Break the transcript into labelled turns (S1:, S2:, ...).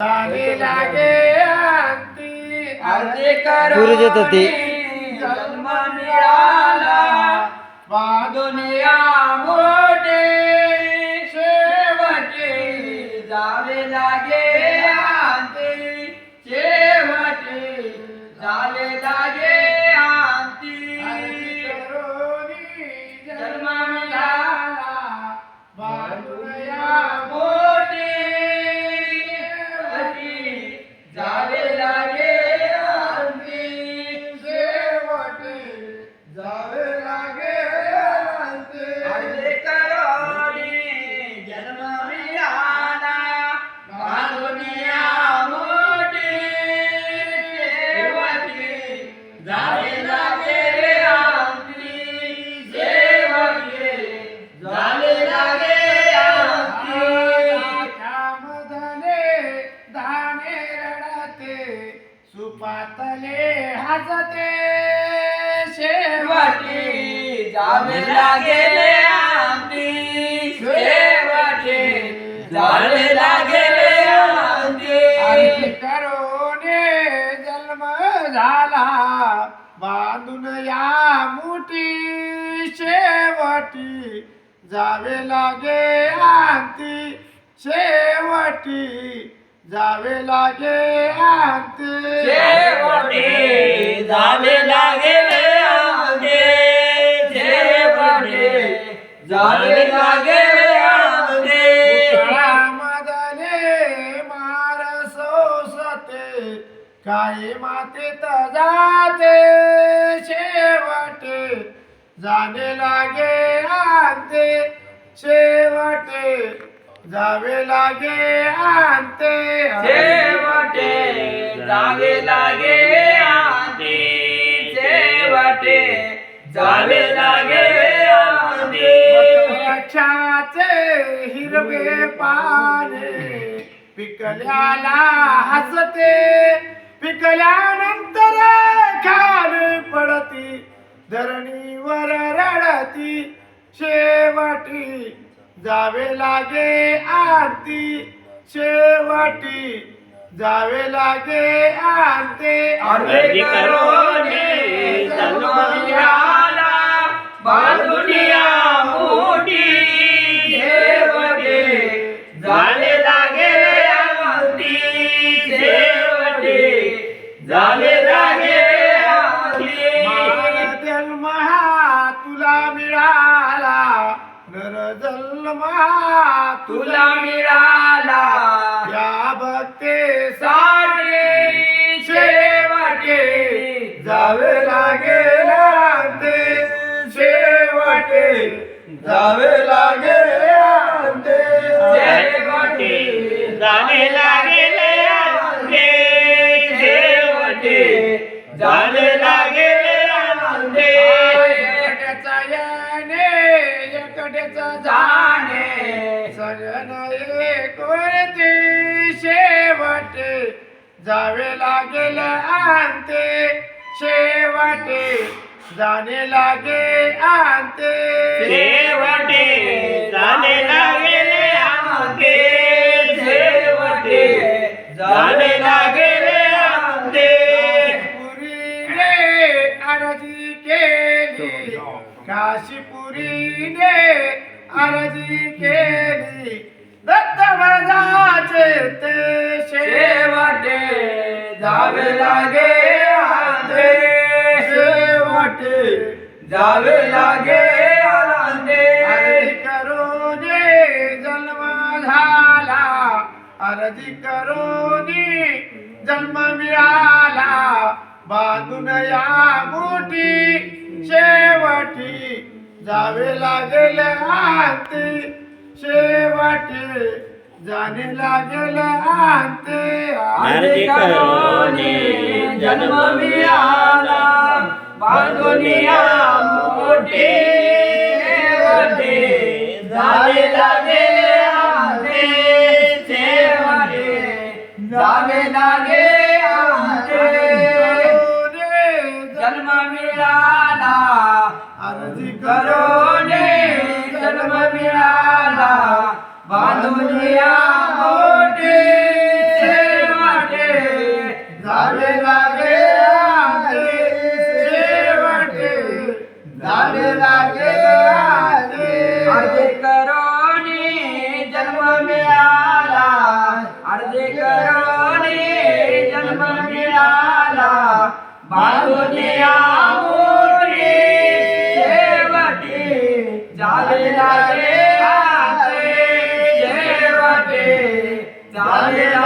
S1: जावे लागे अंती
S2: अर्धे करोनी
S3: पुरी देत होती.
S2: जन्म मिळाला
S1: दुनिया
S2: मोठे शेवटी जावे लागे अंती शेवटी जावे लागे अंती जन्म मिळाला मोठे शेवटी जावे लागे अंती
S1: शेवटी जावे लागे अंती
S2: अर्धे करोनी जन्म मिळाला दुनिया मोठी शेवटी जावे लागे अंती शेवटी जावे लागे अंती
S1: मधले दाणे रडते सुपातले हसते
S2: शेवटी जावे लागेले अंती शेवटी जावे लागेले अंती
S1: अर्धी करोने जन्म झाला बांधून या मुठी शेवटी जावे लागे अंती शेवटी जावे लागे अंती
S2: शेवटी जावे लागेले अंती शेवटी जावे लागेले अंती
S1: मधले मार सोसते काही मातीत जाते शेवटे जाणे लागे अंते शेवटे जावे लागे अंते
S2: शेवटे जावे लागे अंती शेवटे जावे लागे अंती
S1: वृक्षाचे हिरवे पाने पिकल्याला हसते पिकल्यानंतर खाली पडती धरणीवर रडती शेवटी जावे लागे आरती शेवटी जावे लागे आरती
S2: अर्धे करोनी जन्म मिळाला दुनिया मोठी शेवटी जावे लागेले अंती शेवटी जावे लागेले अंती
S1: जन्म तुला मिळाला नर जन्म
S2: तुला मिळाला
S1: या भक्ते
S2: साठी शेवटी
S1: जावे लागेल अंते शेवटे जावे लागेल अंते
S2: शेवटी जावे लागेले अंती शेवटी जावे लागेले अंती
S1: एकट्याचा येणे एकट्याचा जाणे सजन कोणती शेवटे जावे लागेल अंते शेवटे जाणे लागे अंते
S2: शेवटी जावे लागेले अंती शेवटी जावे लागेले अंती
S1: पुरीने अर्जी केली काशीपुरीने अर्जी केली दत्तवजाचे ते
S2: शेवटी जावे लागे अंती
S1: शेवटे
S2: जावे लागे अंती
S1: अर्जी करोने जन्म झाला अर्जी करोनी जन्म मिळाला बांधून या मोठी शेवटी जावे लागेल अंती शेवटी जाणे लागेल अंती
S2: अर्धे करोनी जन्म मिळाला दुनिया मोठी शेवटी जावे लागेले अंती शेवटी जावे लागे अंती जन्म मिळाला
S1: अर्जी
S2: करोने जन्म मिळाला बांधून या मोठे बांधुनिया मोठी शेवटी झालेला रे शेवटी झालेला